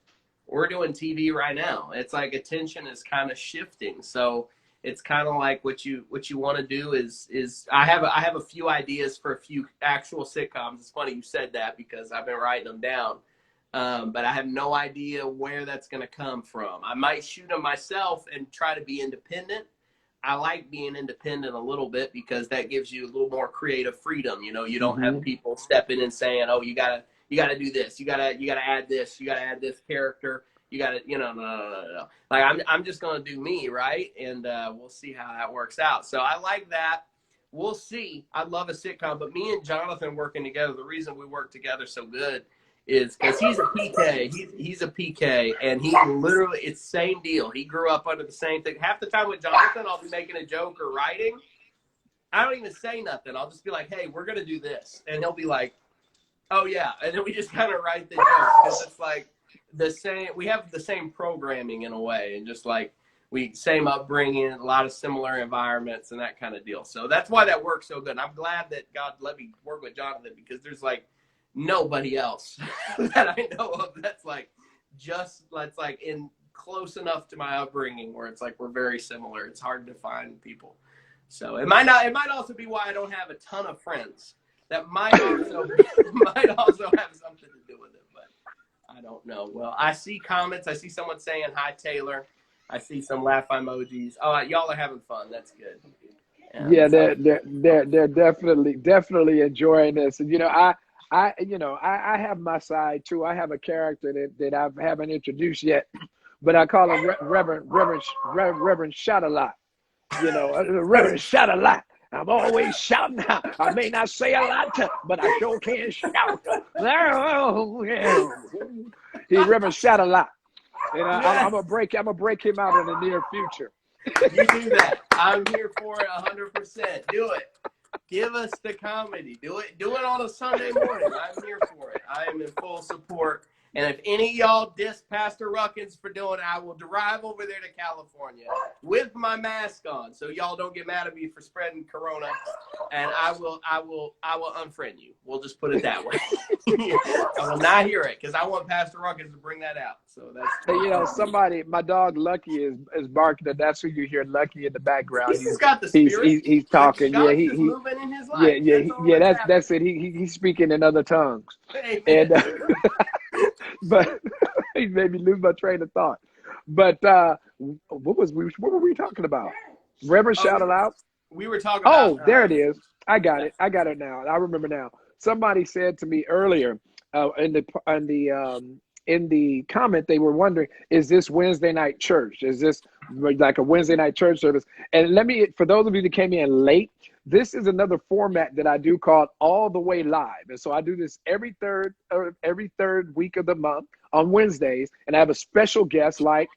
We're doing TV right now. It's like attention is kind of shifting. So it's kind of like what you want to do is I have a few ideas for a few actual sitcoms. It's funny you said that because I've been writing them down, but I have no idea where that's going to come from. I might shoot them myself and try to be independent. I like being independent a little bit because that gives you a little more creative freedom. You know, you don't have Hmm. people stepping in saying, "Oh, you gotta do this. You gotta add this. You gotta add this character. You gotta, you know, no. Like I'm just gonna do me, right? And we'll see how that works out. So I like that. We'll see. I love a sitcom, but me and Jonathan working together. The reason we work together so good is because he's a PK. He's a PK, and he literally it's same deal. He grew up under the same thing. Half the time with Jonathan, I'll be making a joke or writing. I don't even say nothing. I'll just be like, "Hey, we're gonna do this," and he'll be like, "Oh yeah," and then we just kind of write the joke because it's like the same. We have the same programming in a way, and just like we same upbringing, a lot of similar environments, and that kind of deal. So that's why that works so good. And I'm glad that God let me work with Jonathan because there's like nobody else that I know of that's like in close enough to my upbringing where it's like we're very similar. It's hard to find people. So it might also be why I don't have a ton of friends. That might also have something to do with it, but I don't know. Well, I see comments. I see someone saying hi, Taylor. I see some laugh emojis. Oh, y'all are having fun. That's good. Yeah, So they're definitely enjoying this. And I have my side too. I have a character that I haven't introduced yet, but I call him Reverend Shout a Lot. Reverend Shout a Lot. I'm always shouting. I may not say a lot, but I sure can shout. He Reverend Shout a Lot. And I'm yes, gonna break him out in the near future. you do that. I'm here for it 100%. Do it. Give us the comedy. Do it on a Sunday morning. I'm here for it. I am in full support. And if any of y'all diss Pastor Ruckins for doing it, I will drive over there to California with my mask on, so y'all don't get mad at me for spreading corona. And I will unfriend you. We'll just put it that way. I will not hear it because I want Pastor Ruckins to bring that out. So that's Somebody, my dog Lucky is barking, and that's who you hear, Lucky in the background. he's just got the He's spirit. he's Like talking. Yeah, God's just moving in his yeah, life. That's all that's That's happening. it. He's speaking in other tongues, Amen. and but he made me lose my train of thought. But what were we talking about? Reverend Oh, Shout It Out. we were talking about Oh, there it is. I got it. I got it now. I remember now. Somebody said to me earlier in the comment, they were wondering, is this Wednesday night church? Is this like a Wednesday night church service? And for those of you that came in late, this is another format that I do called All the Way Live. And so I do this every third week of the month on Wednesdays. And I have a special guest like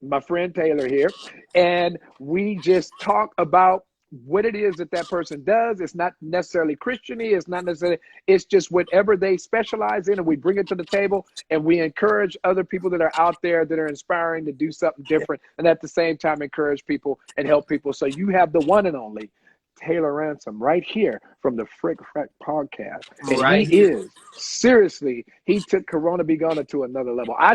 my friend Taylor here. And we just talk about what it is that person does. It's not necessarily Christian-y. It's not necessarily, it's just whatever they specialize in, and we bring it to the table, and we encourage other people that are out there that are inspiring to do something different, and at the same time encourage people and help people. So you have the one and only Taylor Ransom right here from the Frick Frack podcast. And right here. he took Corona Be Gonna to another level. I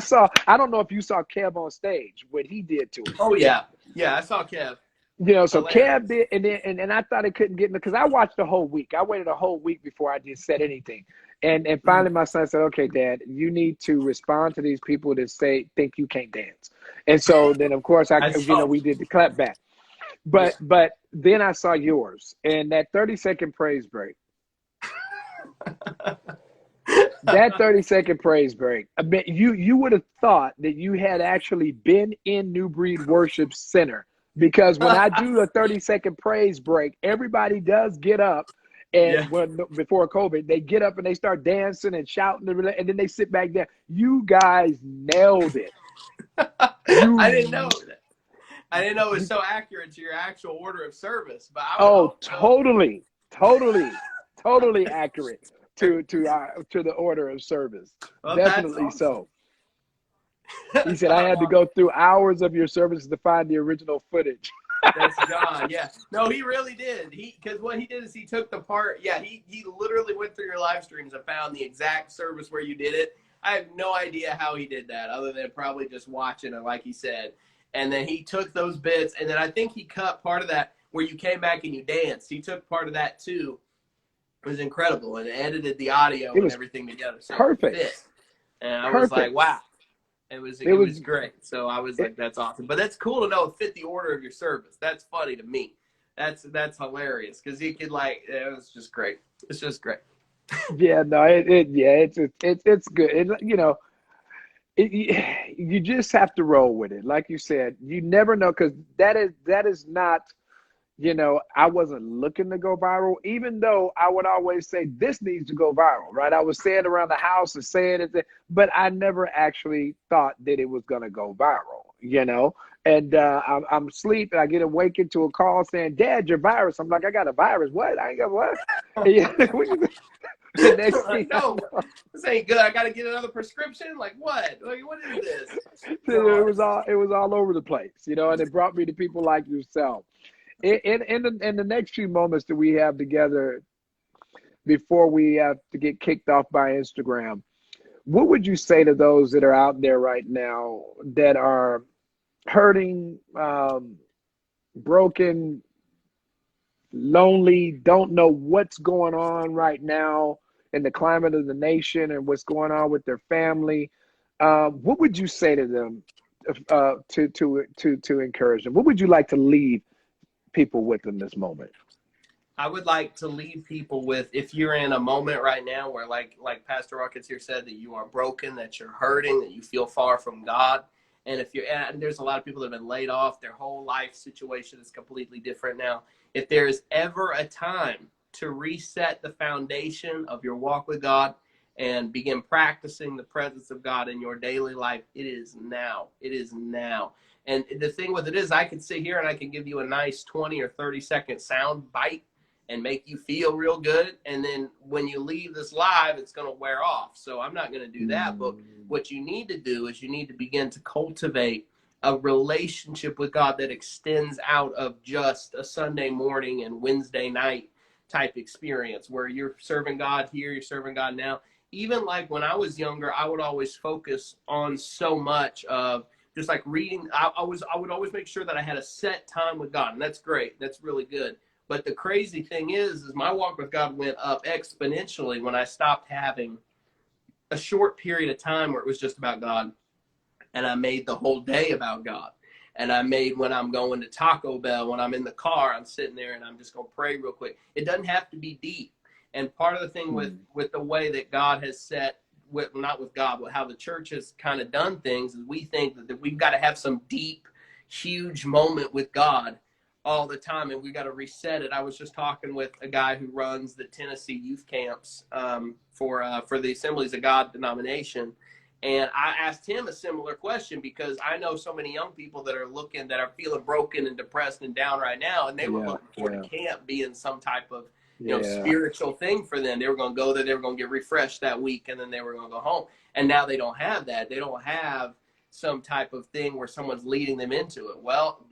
don't know if you saw Kev on stage, what he did to it. Oh yeah. Yeah, I saw Kev. So Hilarious. Kev did, and I thought it couldn't get because I watched the whole week. I waited a whole week before I just said anything. And finally my son said, okay, Dad, you need to respond to these people that think you can't dance. And so then of course we did the clap back. But then I saw yours and that 30-second praise break. That 30-second praise break. I mean, you would have thought that you had actually been in New Breed Worship Center, because when I do a 30-second praise break, everybody does get up, Yeah. and when before COVID, they get up and they start dancing and shouting, and then they sit back down. You guys nailed it. I didn't know You, that. I didn't know it was you so accurate to your actual order of service, but I would oh, hope so. totally, totally, totally accurate to the order of service. Well, that's Definitely awesome. so. He said, I had to Well, go through hours of your services to find the original footage. that's John. Yeah. No, he really did. Because what he did is he took the part. Yeah, he literally went through your live streams and found the exact service where you did it. I have no idea how he did that, other than probably just watching it, like he said. And then he took those bits, and then I think he cut part of that where you came back and you danced. He took part of that too. It was incredible, and edited the audio It and was everything together so it would perfect. fit. And I was like, Perfect. wow. It It was, was great. So I was it, like, that's awesome. But that's cool to know it fit the order of your service. That's funny to me. That's hilarious because he could it was just great. It's just great. yeah, no, yeah, it's good. You just have to roll with it. Like you said, you never know, because that is not, I wasn't looking to go viral, even though I would always say this needs to go viral, right? I was saying around the house and saying it, but I never actually thought that it was going to go viral. And I'm sleeping. I get awakened to a call saying, Dad, your virus. I'm like, I got a virus. What? I ain't got what? The next thing I No, know, this ain't good. I got to get another prescription. Like what? Like what is this? it So was all over the place, and it brought me to people like yourself. In the next few moments that we have together before we have to get kicked off by Instagram, what would you say to those that are out there right now that are hurting, broken, lonely, don't know what's going on right now in the climate of the nation and what's going on with their family? What would you say to them, to encourage them? What would you like to leave people with in this moment? I would like to leave people with, if you're in a moment right now where like Pastor Ruckins here said, that you are broken, that you're hurting, that you feel far from God. And and there's a lot of people that have been laid off, their whole life situation is completely different now. If there is ever a time to reset the foundation of your walk with God and begin practicing the presence of God in your daily life, it is now. It is now. And the thing with it is, I can sit here and I can give you a nice 20 or 30-second sound bite and make you feel real good. And then when you leave this live, it's going to wear off. So I'm not going to do that. But what you need to do is you need to begin to cultivate a relationship with God that extends out of just a Sunday morning and Wednesday night type experience where you're serving God here, you're serving God now. Even like when I was younger, I would always focus on so much of just like reading. I would always make sure that I had a set time with God. And that's great. That's really good. But the crazy thing is my walk with God went up exponentially when I stopped having a short period of time where it was just about God. And I made the whole day about God. And I made when I'm going to Taco Bell, when I'm in the car, I'm sitting there and I'm just going to pray real quick. It doesn't have to be deep. And part of the thing with the way that God has set, not with God, but how the church has kind of done things, is we think that we've got to have some deep, huge moment with God all the time, and we got to reset it. I was just talking with a guy who runs the Tennessee youth camps for the Assemblies of God denomination, and I asked him a similar question because I know so many young people that are feeling broken and depressed and down right now, and they were looking forward to camp being some type of spiritual thing for them. They were going to go there, they were going to get refreshed that week, and then they were going to go home. And now they don't have that. They don't have some type of thing where someone's leading them into it. Well,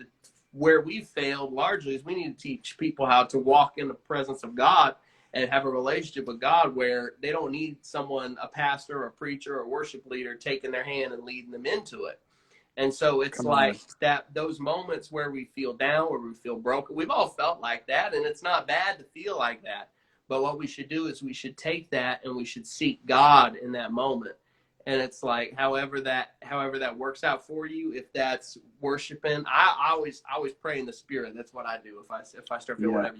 where we failed largely is we need to teach people how to walk in the presence of God and have a relationship with God where they don't need someone, a pastor, a preacher, or worship leader, taking their hand and leading them into it. And so it's like that, those moments where we feel down, where we feel broken, we've all felt like that, and it's not bad to feel like that. But what we should do is we should take that and we should seek God in that moment. And it's like, however that works out for you, if that's worshiping, I always pray in the Spirit. That's what I do. If I start feeling whatever,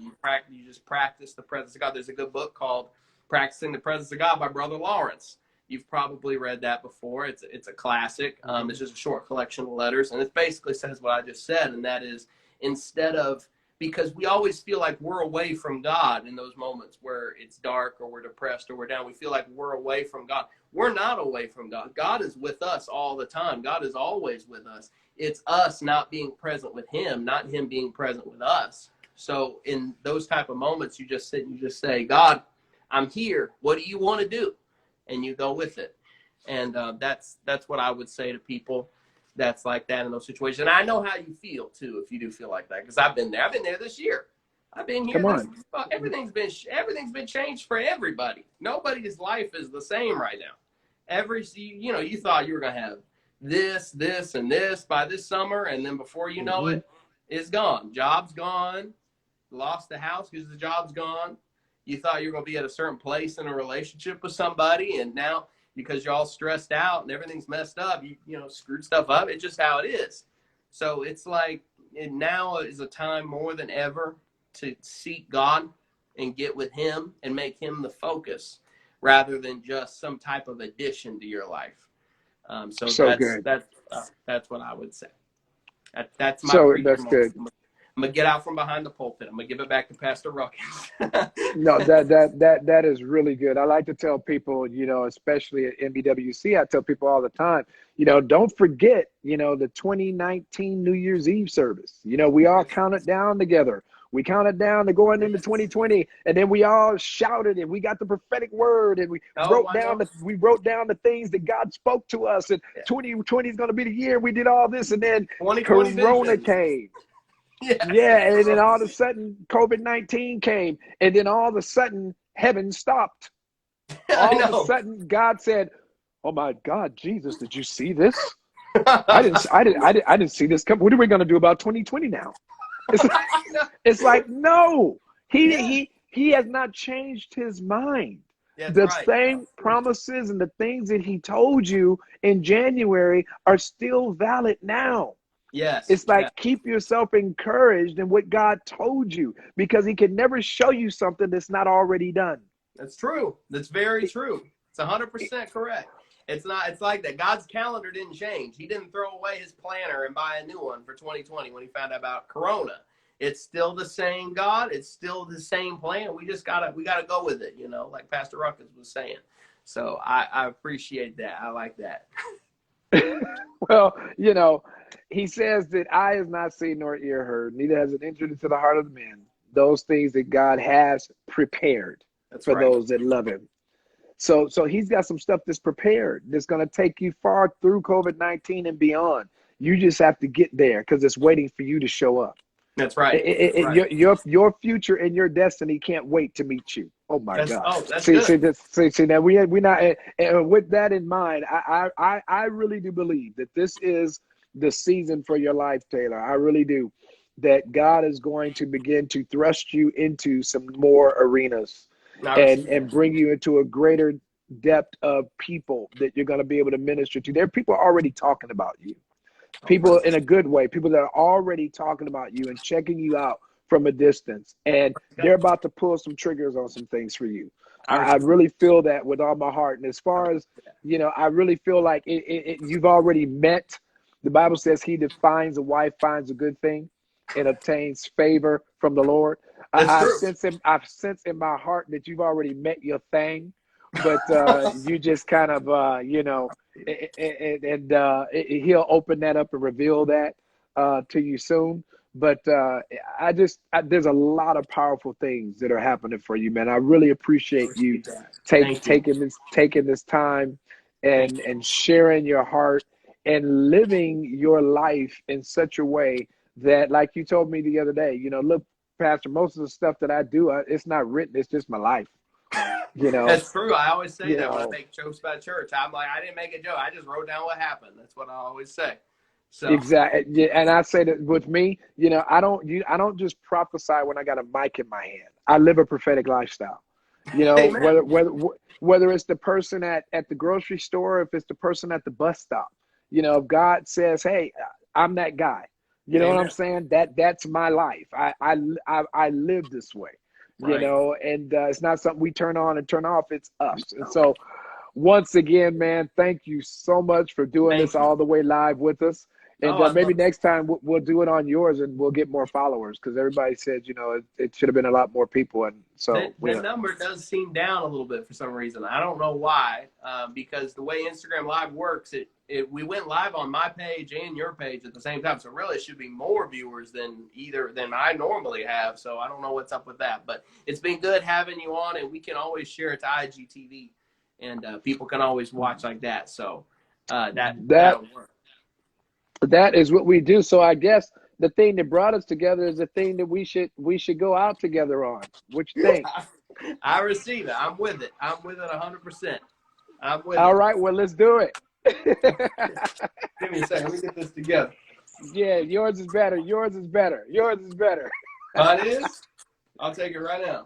you just practice the presence of God. There's a good book called Practicing the Presence of God by Brother Lawrence. You've probably read that before. It's a classic. It's just a short collection of letters, and it basically says what I just said, and that is, instead of, because we always feel like we're away from God in those moments where it's dark or we're depressed or we're down. We feel like we're away from God. We're not away from God. God is with us all the time. God is always with us. It's us not being present with him, not him being present with us. So in those type of moments, you just sit and you just say, God, I'm here. What do you want to do? And you go with it. And that's what I would say to people that's like that in those situations. And I know how you feel too, if you do feel like that, because I've been there. I've been there this year. I've been here. Come on. Everything's been changed for everybody. Nobody's life is the same right now. You thought you were gonna have this, and this by this summer, and then before you know it, it's gone. Job's gone. Lost the house because the job's gone. You thought you were going to be at a certain place in a relationship with somebody, and now because you're all stressed out and everything's messed up, you screwed stuff up. It's just how it is. So it's like now is a time more than ever to seek God and get with him and make him the focus rather than just some type of addition to your life. So that's what I would say. That's my So that's good. I'm gonna get out from behind the pulpit. I'm gonna give it back to Pastor Ruckins. No, that is really good. I like to tell people, especially at MBWC, I tell people all the time, don't forget, the 2019 New Year's Eve service. We all counted down together. We counted down to going into 2020, and then we all shouted, and we got the prophetic word, and we wrote down the things that God spoke to us. And 2020 is going to be the year we did all this, and then Corona came. Yeah, and then all of a sudden COVID-19 came, and then all of a sudden heaven stopped. All of a sudden God said, "Oh my God, Jesus, did you see this? I didn't see this come. What are we going to do about 2020 now?" It's like no, he has not changed his mind. Same promises and the things that he told you in January are still valid now. Yes. It's like keep yourself encouraged in what God told you, because he can never show you something that's not already done. That's true. That's very true. It's 100% correct. It's like that. God's calendar didn't change. He didn't throw away his planner and buy a new one for 2020 when he found out about Corona. It's still the same God. It's still the same plan. We gotta go with it, like Pastor Ruckins was saying. So I appreciate that. I like that. Well, he says that eye has not seen nor ear heard, neither has it entered into the heart of man, those things that God has prepared for those that love him. So he's got some stuff that's prepared that's going to take you far through COVID-19 and beyond. You just have to get there because it's waiting for you to show up. That's right. Your future and your destiny can't wait to meet you. Oh my God! Oh, that's good. See, now we not. And with that in mind, I really do believe that this is the season for your life, Taylor. I really do. That God is going to begin to thrust you into some more arenas and bring you into a greater depth of people that you're going to be able to minister to. There are people already talking about you. People in a good way, people that are already talking about you and checking you out from a distance, and they're about to pull some triggers on some things for you. I really feel that with all my heart. And as far as, I really feel like you've already met. The Bible says he that finds a wife finds a good thing and obtains favor from the Lord. I've sensed in my heart that you've already met your thing, but you just kind of, he'll open that up and reveal that to you soon. But there's a lot of powerful things that are happening for you, man. I really appreciate you taking this time and sharing your heart and living your life in such a way that, like you told me the other day, look, Pastor, most of the stuff that I do, it's not written. It's just my life. That's true. I always say that when I make jokes about church. I'm like, I didn't make a joke. I just wrote down what happened. That's what I always say. So. Exactly. Yeah, and I say that with me, I don't just prophesy when I got a mic in my hand. I live a prophetic lifestyle. Whether it's the person at the grocery store, if it's the person at the bus stop, if God says, "Hey, I'm that guy," you know what I'm saying? That's my life. I live this way. you know, and it's not something we turn on and turn off. It's us. And so once again, man, thank you so much for doing this all the way live with us. And maybe next time we'll do it on yours and we'll get more followers, because everybody said, you know, it should have been a lot more people. And so the number does seem down a little bit for some reason. I don't know why, because the way Instagram Live works, we went live on my page and your page at the same time. So really it should be more viewers than I normally have. So I don't know what's up with that. But it's been good having you on, and we can always share it to IGTV, and people can always watch like that. So that'll work. That is what we do. So I guess the thing that brought us together is the thing that we should go out together on. What you think? I receive it. I'm with it. I'm with it 100%. I'm with it. All right. Well, let's do it. Give me a second. Let me get this together. Yeah, yours is better. Yours is better. Yours is better. It is? I'll take it right now.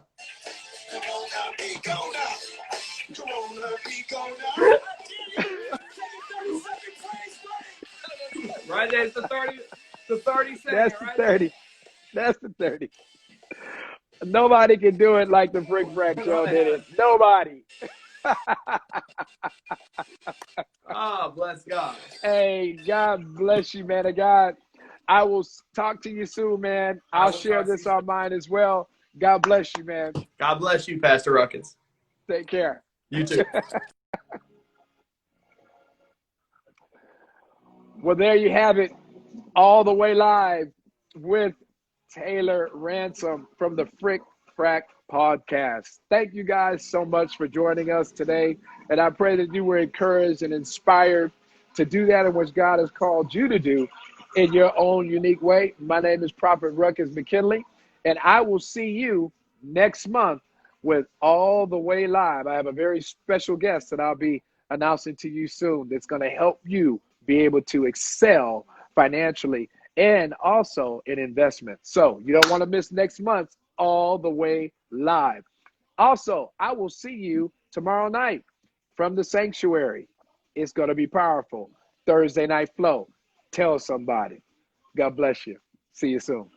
Right there, it's the 30 second. That's the 30. That's the 30. Nobody can do it like the Frick Frack Show did it. Nobody. Oh, bless God. Hey, God bless you, man of God. I will talk to you soon, man. I'll share this on mine as well. God bless you, man. God bless you, Pastor Ruckins. Take care. You too. Well, there you have it, all the way live with Taylor Ransom from the Frick Frack Podcast. Thank you guys so much for joining us today, and I pray that you were encouraged and inspired to do that in which God has called you to do in your own unique way. My name is Prophet Ruckins Mckinley, and I will see you next month with All the Way Live. I have a very special guest that I'll be announcing to you soon that's going to help you be able to excel financially and also in investment. So you don't want to miss next month's All the Way Live. Also, I will see you tomorrow night from the sanctuary. It's going to be powerful. Thursday Night Flow. Tell somebody. God bless you. See you soon.